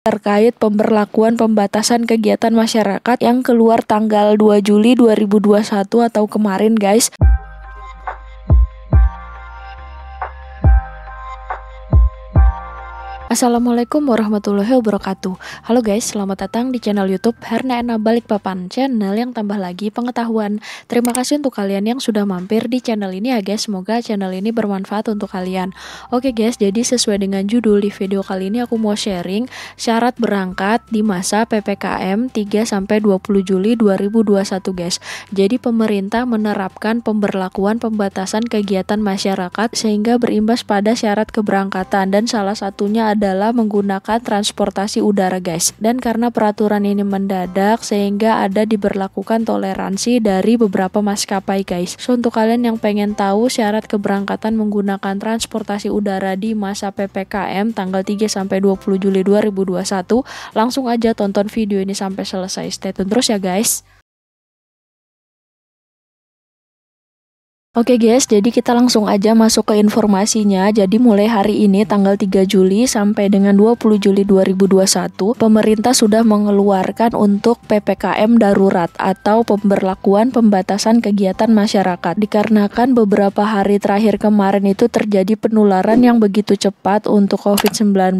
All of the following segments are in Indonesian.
terkait pemberlakuan pembatasan kegiatan masyarakat yang keluar tanggal 2 Juli 2021 atau kemarin guys. Assalamualaikum warahmatullahi wabarakatuh. Halo guys, selamat datang di channel YouTube Herna Ena Balikpapan, channel yang tambah lagi pengetahuan. Terima kasih untuk kalian yang sudah mampir di channel ini ya guys, semoga channel ini bermanfaat untuk kalian. Oke guys, jadi sesuai dengan judul di video kali ini aku mau sharing syarat berangkat di masa PPKM 3-20 Juli 2021 guys. Jadi pemerintah menerapkan pemberlakuan pembatasan kegiatan masyarakat sehingga berimbas pada syarat keberangkatan, dan salah satunya adalah menggunakan transportasi udara guys. Dan karena peraturan ini mendadak sehingga ada diberlakukan toleransi dari beberapa maskapai guys. So untuk kalian yang pengen tahu syarat keberangkatan menggunakan transportasi udara di masa PPKM tanggal 3-20 Juli 2021, langsung aja tonton video ini sampai selesai. Stay tune terus ya guys. Oke guys, jadi kita langsung aja masuk ke informasinya. Jadi mulai hari ini tanggal 3 Juli sampai dengan 20 Juli 2021, pemerintah sudah mengeluarkan untuk PPKM darurat atau pemberlakuan pembatasan kegiatan masyarakat. Dikarenakan beberapa hari terakhir kemarin itu terjadi penularan yang begitu cepat untuk COVID-19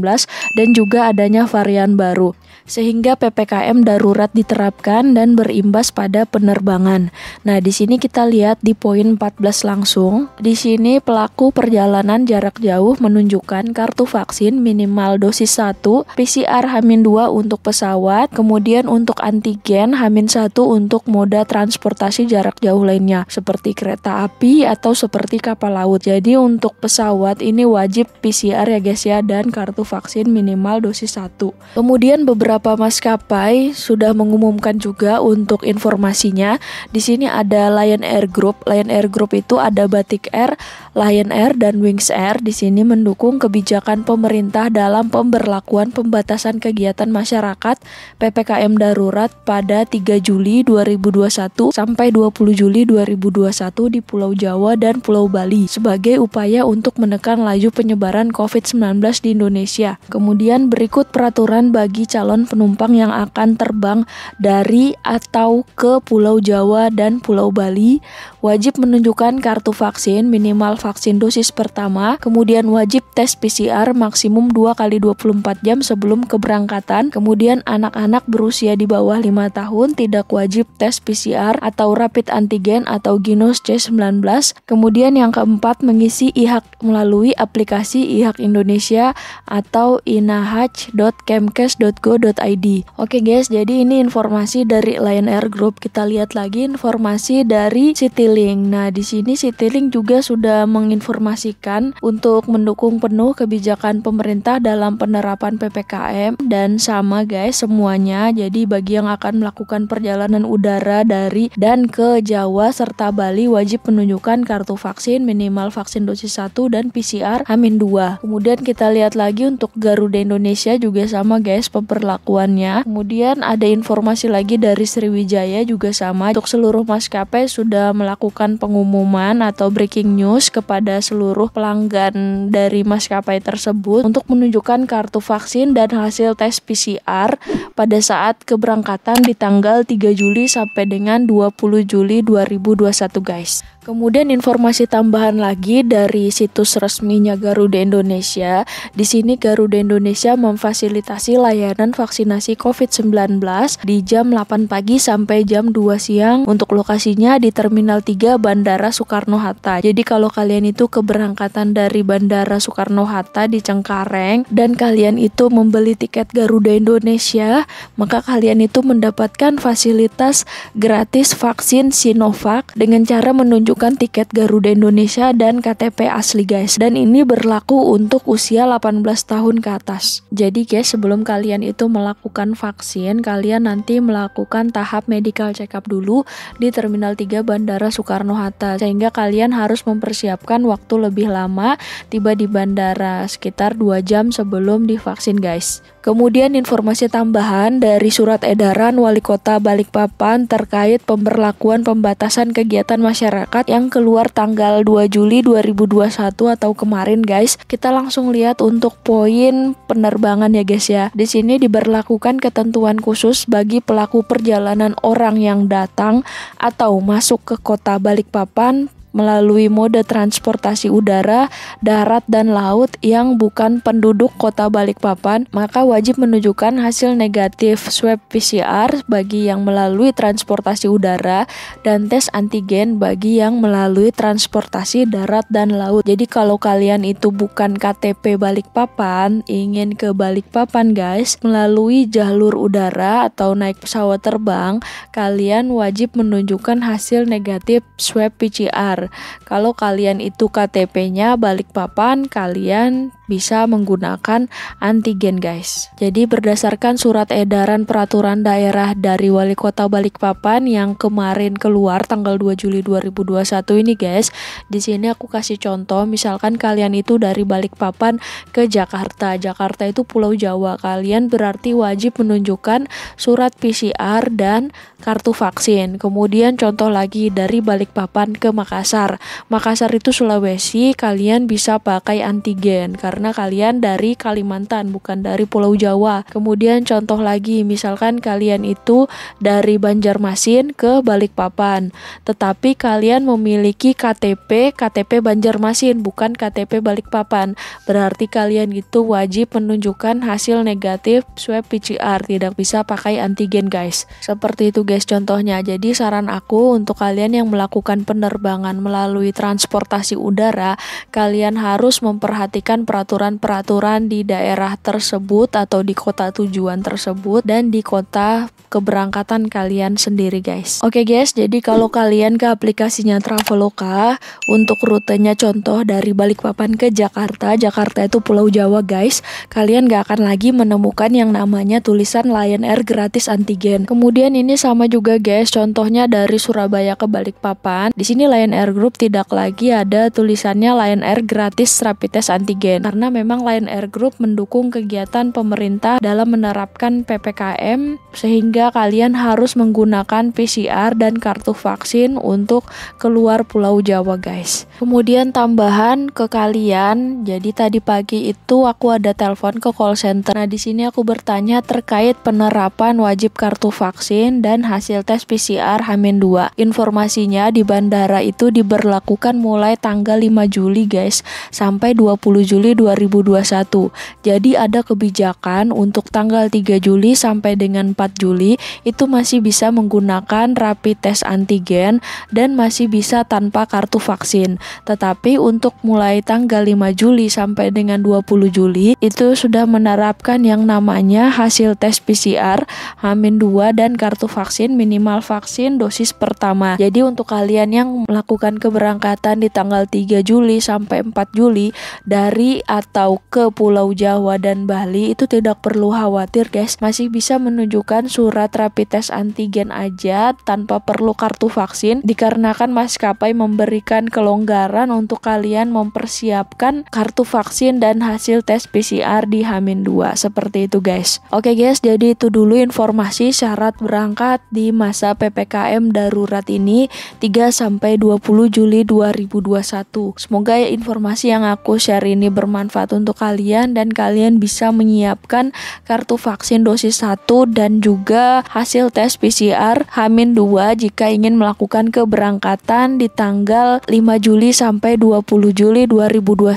dan juga adanya varian baru, sehingga PPKM darurat diterapkan dan berimbas pada penerbangan. Nah, di sini kita lihat di poin 14 langsung. Di sini pelaku perjalanan jarak jauh menunjukkan kartu vaksin minimal dosis 1, PCR H-2 untuk pesawat, kemudian untuk antigen H-1 untuk moda transportasi jarak jauh lainnya seperti kereta api atau seperti kapal laut. Jadi untuk pesawat ini wajib PCR ya guys ya, dan kartu vaksin minimal dosis 1. Kemudian beberapa maskapai sudah mengumumkan juga untuk informasinya. Di sini ada Lion Air Group. Lion Air Group itu ada Batik Air, Lion Air, dan Wings Air. Di sini mendukung kebijakan pemerintah dalam pemberlakuan pembatasan kegiatan masyarakat PPKM darurat pada 3 Juli 2021 sampai 20 Juli 2021 di Pulau Jawa dan Pulau Bali sebagai upaya untuk menekan laju penyebaran COVID-19 di Indonesia. Kemudian berikut peraturan bagi calon penumpang yang akan terbang dari atau ke Pulau Jawa dan Pulau Bali. Wajib menunjukkan kartu vaksin minimal vaksin dosis pertama, kemudian wajib tes PCR maksimum 2 kali 24 jam sebelum keberangkatan. Kemudian anak-anak berusia di bawah 5 tahun tidak wajib tes PCR atau rapid antigen atau Ginos C19. Kemudian yang keempat, mengisi IHAK melalui aplikasi IHAK Indonesia atau inahaj.kemkes.go.id. Oke guys, jadi ini informasi dari Lion Air Group. Kita lihat lagi informasi dari Citylink. Nah, di sini Citylink juga sudah menginformasikan untuk mendukung penuh kebijakan pemerintah dalam penerapan PPKM, dan sama guys semuanya. Jadi bagi yang akan melakukan perjalanan udara dari dan ke Jawa serta Bali wajib menunjukkan kartu vaksin minimal vaksin dosis 1 dan PCR H-2. Kemudian kita lihat lagi untuk Garuda Indonesia juga sama guys pemberlakuannya. Kemudian ada informasi lagi dari Sriwijaya juga sama. Untuk seluruh maskapai sudah melakukan pengumuman atau breaking news kepada seluruh pelanggan dari maskapai tersebut untuk menunjukkan kartu vaksin dan hasil tes PCR pada saat keberangkatan di tanggal 3 Juli sampai dengan 20 Juli 2021 guys. Kemudian informasi tambahan lagi dari situs resminya Garuda Indonesia. Di sini Garuda Indonesia memfasilitasi layanan vaksinasi COVID-19 di jam 8 pagi sampai jam 2 siang untuk lokasinya di Terminal 3 Bandara Soekarno-Hatta. Jadi kalau kalian itu keberangkatan dari Bandara Soekarno-Hatta di Cengkareng dan kalian itu membeli tiket Garuda Indonesia, maka kalian itu mendapatkan fasilitas gratis vaksin Sinovac dengan cara menunjukkan tiket Garuda Indonesia dan KTP asli guys. Dan ini berlaku untuk usia 18 tahun ke atas. Jadi guys, sebelum kalian itu melakukan vaksin, kalian nanti melakukan tahap medical check up dulu di Terminal 3 Bandara Soekarno-Hatta, sehingga kalian harus mempersiapkan waktu lebih lama tiba di bandara sekitar 2 jam sebelum divaksin guys. Kemudian informasi tambahan dari surat edaran Wali Kota Balikpapan terkait pemberlakuan pembatasan kegiatan masyarakat yang keluar tanggal 2 Juli 2021 atau kemarin guys. Kita langsung lihat untuk poin penerbangan ya guys ya. Di sini diberlakukan ketentuan khusus bagi pelaku perjalanan orang yang datang atau masuk ke Kota Balikpapan melalui mode transportasi udara, darat, dan laut yang bukan penduduk Kota Balikpapan, maka wajib menunjukkan hasil negatif swab PCR bagi yang melalui transportasi udara dan tes antigen bagi yang melalui transportasi darat dan laut. Jadi kalau kalian itu bukan KTP Balikpapan, ingin ke Balikpapan guys, melalui jalur udara atau naik pesawat terbang, kalian wajib menunjukkan hasil negatif swab PCR. Kalau kalian itu KTP-nya Balikpapan, kalian bisa menggunakan antigen guys. Jadi berdasarkan surat edaran peraturan daerah dari Wali Kota Balikpapan yang kemarin keluar tanggal 2 Juli 2021 ini guys, di sini aku kasih contoh, misalkan kalian itu dari Balikpapan ke Jakarta. Jakarta itu Pulau Jawa. Kalian berarti wajib menunjukkan surat PCR dan kartu vaksin. Kemudian contoh lagi dari Balikpapan ke Makassar. Makassar itu Sulawesi, kalian bisa pakai antigen karena kalian dari Kalimantan bukan dari Pulau Jawa. Kemudian contoh lagi, misalkan kalian itu dari Banjarmasin ke Balikpapan, tetapi kalian memiliki KTP Banjarmasin bukan KTP Balikpapan. Berarti kalian itu wajib menunjukkan hasil negatif swab PCR, tidak bisa pakai antigen guys. Seperti itu guys contohnya. Jadi saran aku untuk kalian yang melakukan penerbangan melalui transportasi udara, kalian harus memperhatikan peraturan-peraturan di daerah tersebut atau di kota tujuan tersebut dan di kota keberangkatan kalian sendiri guys. Oke guys, jadi kalau kalian ke aplikasinya Traveloka untuk rutenya contoh dari Balikpapan ke Jakarta, Jakarta itu Pulau Jawa guys, kalian gak akan lagi menemukan yang namanya tulisan Lion Air gratis antigen. Kemudian ini sama juga guys, contohnya dari Surabaya ke Balikpapan, di sini Lion Air Group tidak lagi ada tulisannya Lion Air gratis rapid test antigen karena memang Lion Air Group mendukung kegiatan pemerintah dalam menerapkan PPKM sehingga kalian harus menggunakan PCR dan kartu vaksin untuk keluar Pulau Jawa guys. Kemudian tambahan ke kalian, jadi tadi pagi itu aku ada telepon ke call center. Nah di sini aku bertanya terkait penerapan wajib kartu vaksin dan hasil tes PCR H-2. Informasinya di bandara itu diberlakukan mulai tanggal 5 Juli guys sampai 20 Juli 2021. Jadi ada kebijakan untuk tanggal 3 Juli sampai dengan 4 Juli itu masih bisa menggunakan rapid test antigen dan masih bisa tanpa kartu vaksin. Tetapi untuk mulai tanggal 5 Juli sampai dengan 20 Juli itu sudah menerapkan yang namanya hasil tes PCR H-2 dan kartu vaksin minimal vaksin dosis pertama. Jadi untuk kalian yang melakukan keberangkatan di tanggal 3 Juli sampai 4 Juli dari atau ke Pulau Jawa dan Bali itu tidak perlu khawatir guys, masih bisa menunjukkan surat rapid test antigen aja tanpa perlu kartu vaksin dikarenakan maskapai memberikan kelonggaran untuk kalian mempersiapkan kartu vaksin dan hasil tes PCR di H-2 seperti itu guys. Oke guys, jadi itu dulu informasi syarat berangkat di masa PPKM darurat ini 3-20 Juli 2021. Semoga informasi yang aku share ini bermanfaat untuk kalian dan kalian bisa menyiapkan kartu vaksin dosis 1 dan juga hasil tes PCR H-2 jika ingin melakukan keberangkatan di tanggal 5 Juli sampai 20 Juli 2021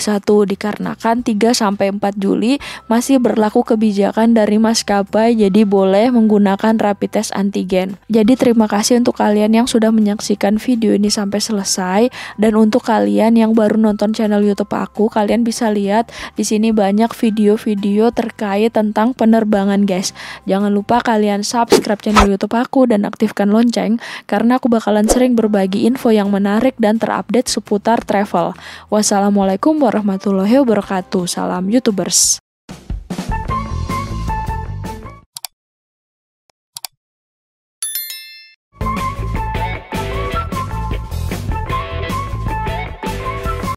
dikarenakan 3-4 Juli masih berlaku kebijakan dari maskapai jadi boleh menggunakan rapid test antigen. Jadi terima kasih untuk kalian yang sudah menyaksikan video ini sampai selesai dan untuk kalian yang baru nonton channel YouTube aku, kalian bisa lihat di sini banyak video-video terkait tentang penerbangan guys. Jangan lupa kalian subscribe channel YouTube aku dan aktifkan lonceng karena aku bakalan sering berbagi info yang menarik dan terupdate seputar travel. Wassalamualaikum warahmatullahi wabarakatuh. Salam YouTubers.